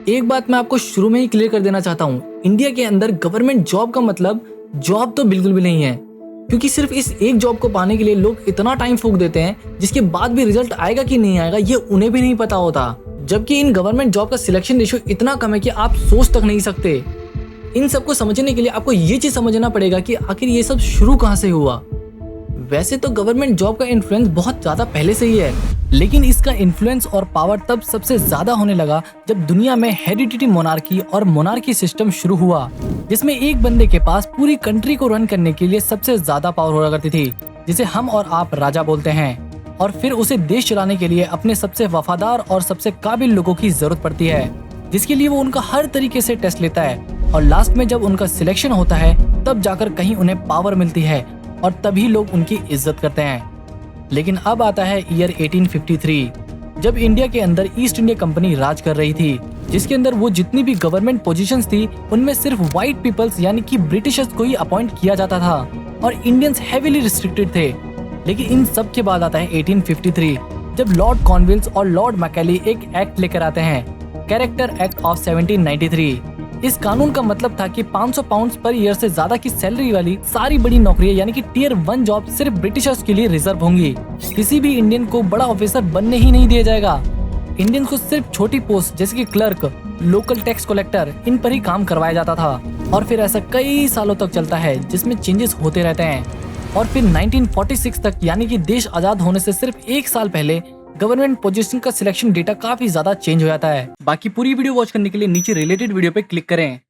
एक बात मैं आपको शुरू में ही क्लियर कर देना चाहता हूँ, इंडिया के अंदर गवर्नमेंट जॉब का मतलब जॉब तो बिल्कुल भी नहीं है, क्योंकि सिर्फ इस एक जॉब को पाने के लिए लोग इतना टाइम फूंक देते हैं, जिसके बाद भी रिजल्ट आएगा कि नहीं आएगा ये उन्हें भी नहीं पता होता। जबकि इन गवर्नमेंट जॉब का सिलेक्शन रेशियो इतना कम है कि आप सोच तक नहीं सकते। इन सबको समझने के लिए आपको ये चीज समझना पड़ेगा कि आखिर ये सब शुरू कहाँ से हुआ। वैसे तो गवर्नमेंट जॉब का इन्फ्लुएंस बहुत ज्यादा पहले से ही है, लेकिन इसका इन्फ्लुएंस और पावर तब सबसे ज्यादा होने लगा जब दुनिया में हेरिडिटी मोनार्की और मोनार्की सिस्टम शुरू हुआ, जिसमें एक बंदे के पास पूरी कंट्री को रन करने के लिए सबसे ज्यादा पावर हुआ करती थी, जिसे हम और आप राजा बोलते हैं। और फिर उसे देश चलाने के लिए अपने सबसे वफादार और सबसे काबिल लोगों की जरूरत पड़ती है, जिसके लिए वो उनका हर तरीके से टेस्ट लेता है। और लास्ट में जब उनका सिलेक्शन होता है तब जाकर कहीं उन्हें पावर मिलती है और तभी लोग उनकी इज्जत करते हैं। लेकिन अब आता है ईयर 1853, जब इंडिया के अंदर ईस्ट इंडिया कंपनी राज कर रही थी, जिसके अंदर वो जितनी भी गवर्नमेंट पोजीशंस थी उनमें सिर्फ व्हाइट पीपल्स यानी कि ब्रिटिशर्स को ही अपॉइंट किया जाता था और इंडियंस हेवीली रिस्ट्रिक्टेड थे। लेकिन इन सब के बाद आता है 1853, जब लॉर्ड कॉर्नवालिस और लॉर्ड मैकेले एक एक्ट लेकर आते हैं, कैरेक्टर एक्ट ऑफ 1793। इस कानून का मतलब था कि 500 पाउंड पर ईयर से ज्यादा की सैलरी वाली सारी बड़ी नौकरियां यानी कि टियर 1 जॉब सिर्फ ब्रिटिशर्स के लिए रिजर्व होंगी। किसी भी इंडियन को बड़ा ऑफिसर बनने ही नहीं दिया जाएगा। इंडियन को सिर्फ छोटी पोस्ट जैसे कि क्लर्क, लोकल टैक्स कलेक्टर, इन पर ही काम करवाया जाता था। और फिर ऐसा कई सालों तक चलता है, जिसमें चेंजेस होते रहते हैं। और फिर 1946 तक यानी कि देश आजाद होने से सिर्फ एक साल पहले गवर्नमेंट पोजीशन का सिलेक्शन डेटा काफी ज्यादा चेंज हो जाता है। बाकी पूरी वीडियो वॉच करने के लिए नीचे रिलेटेड वीडियो पे क्लिक करें।